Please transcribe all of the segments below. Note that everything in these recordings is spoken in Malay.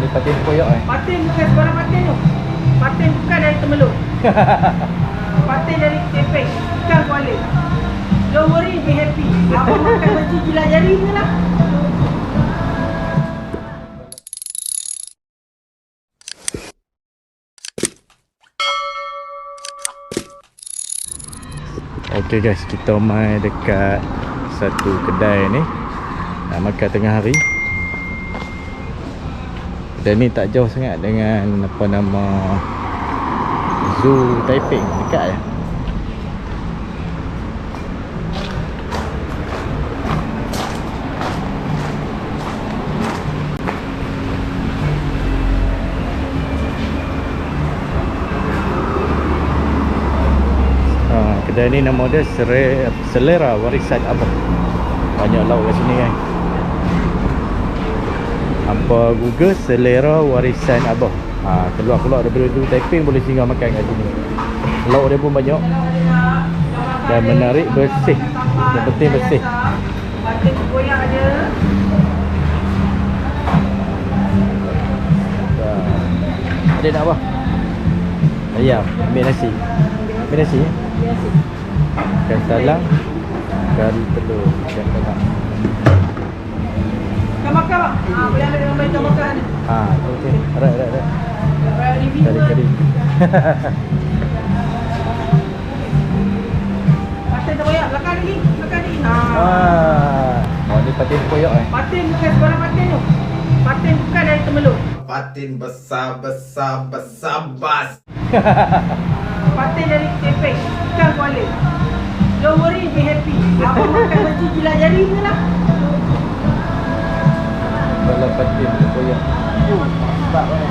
ni patin koyak Patin bukan sebarang patin tu. Patin bukan dari Temeluk. Patin dari Keping. Bukan Kuala. Don't worry, be happy. Abang makan baju jilat jari je lah. Okay guys, kita main dekat satu kedai ni nak makan tengah hari. Kedai ni tak jauh sangat dengan apa nama Zoo Taiping, dekat je. Kedai ni nama dia Selera Warisan Abah. Banyak lauk kat sini kan. Apa Google Selera Warisan Abah. Keluar-keluar daripada tu Taiping boleh singgah makan kat sini. Lauk dia pun banyak dan menarik, bersih. Yang penting bersih. Patin koyak je. Ada nak apa? Ayam, ambil nasi. Ambil nasi ya? Biasa. Ikan salang, kari telur, ikan tengah. Ikan bakar bang? Boleh ambil dengan ikan bakar ni. Okey. Alright. Review Kari-kari. Patin koyak. Belakang ni. Ni patin koyak Patin bukan sebarang patin tu. Patin bukan dari Temeluk. Patin besar bas. Patin dari Keping. Bukan Kuala. Don't worry, be happy. Abang makan baju jilat jari je lah. Kalau patin koyak. Sebab kan.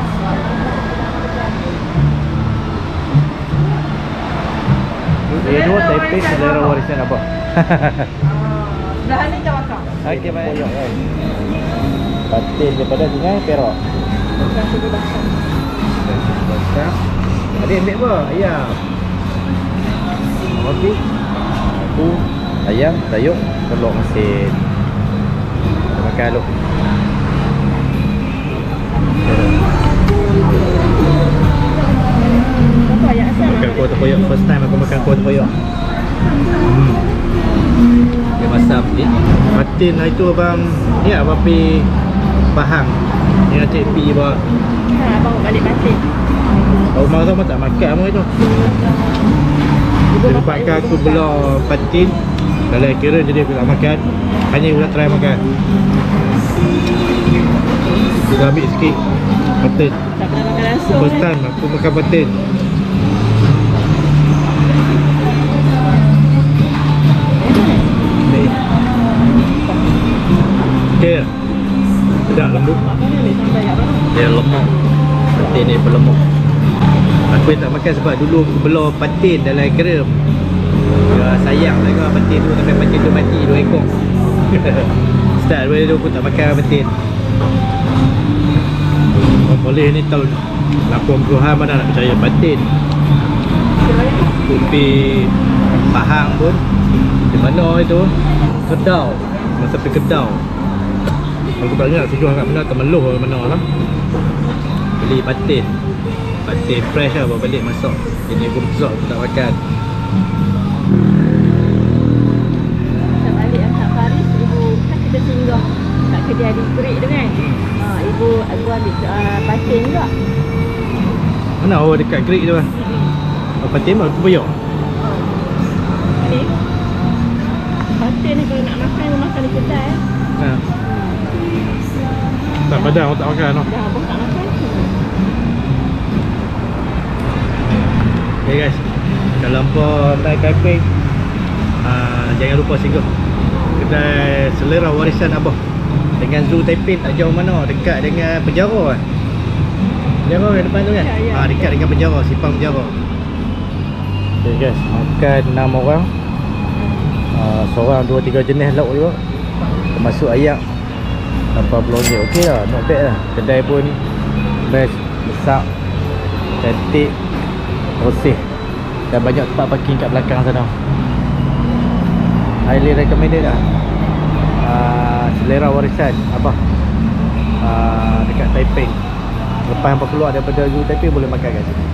Dia dua Taiping Selera Warisan Abah. Sebelah ni ikan bakar. Okey, baik. Koyak kan. Patin daripada Sungai Perak. Bukan sugar basah. Basah. Adik ambil apa? Ayam. Roti. Tu ayam, sayur, telur masin. Kita makan dulu. Apa ayam asal? Makan kuah tepoyak. First time aku makan kuah tepoyak. Dia masak ni. Patin lah itu abang. Ni abang pergi Pahang. Ni Cik P bawa. Abang balik patin. Rumah sama tak makan apa itu. Dia dapatkan aku belah patin dalam kira, jadi aku tak makan. Hanya aku nak try makan. Aku dah ambil sikit patin. Tak pernah makan langsung. First time aku makan patin. Ni. Okay. Sedap, lembut. Dia lemak. Patin ni berlemak. Aku tak makan sebab dulu aku belah patin dalam geram. Sayang lah kau patin tu, sampai patin tu mati 2 ekor. Start daripada tu aku tak makan patin. Boleh ni tahun 80-an mana nak percaya patin. Aku pergi Pahang pun. Di mana itu? Kedau. Masa pergi Kedau, aku tak ingat sejual kat mana, Temeloh ke mana lah. Beli patin. Patin fresh lah, bawa balik masak. Ini pun besar, aku tak makan. Saya balik yang kat Paris, ibu kan kita singgah kat kedai adik Kurik tu kan. Ibu ambil patin juga. Mana awak dekat Greek tu kan? Patin mah aku bayar. Ni patin ni kalau nak makan, makan di kedai. Tak padang awak tak makan no? Dah abang tak makan. Okay guys, kalau hampa naik Taiping, jangan lupa singgah kedai Selera Warisan Abah dengan Zoo Taiping. Tak jauh mana, dekat dengan penjara kan? Penjara yang depan tu kan? Ya. Dekat dengan penjara, simpang penjara. Okay guys, makan 6 orang. Seorang 2-3 jenis lauk juga, termasuk ayam. RM80. Okey lah, not bad lah. Kedai pun best, besar, cantik, bersih, dan banyak tempat parking kat belakang sana. Highly recommended lah. Selera Warisan Abah dekat Taiping. Lepas hampa keluar daripada UTP boleh makan kat sini.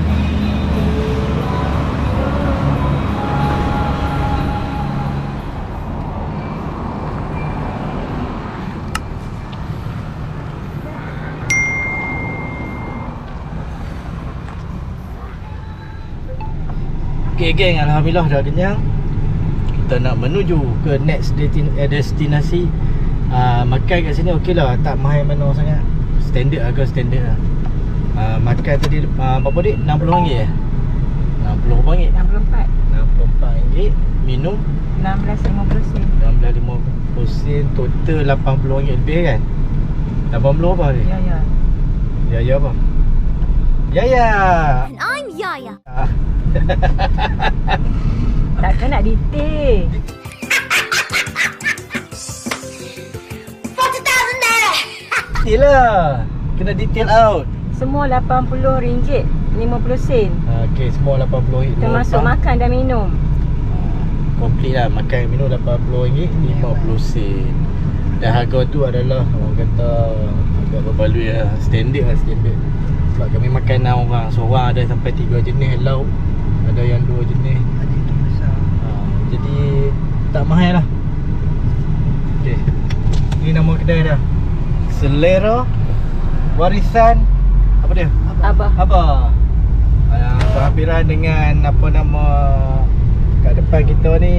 Okay geng, alhamdulillah dah kenyang. Kita nak menuju ke next destinasi. Makan kat sini okey lah, tak mahal mana sangat. Standard agak standard lah. Makan tadi berapa dik? RM60 RM60? 64. RM64. Minum 16.50 sen. RM16.50. Total RM80 lebih kan? 80 apa ni? Ya, ya. Ya apa? Ya. And I'm Yaya. Takkan nak detail. Detail lah. Kena detail out. Semua RM80 50 sen. Okay, semua RM80. Termasuk makan dan minum. Complete lah. Makan minum RM80 50 sen. Dan harga tu adalah orang kata agak berbaloi lah. Standard lah, standard. Sebab kami makan 6 orang. Seorang ada sampai 3 jenis lauk. Ada yang 2 jenis. Jadi tak mahal lah. Okay, ni nama kedai dah. Selera Warisan apa dia? Abah. Berhampiran dengan apa nama kat depan kita ni,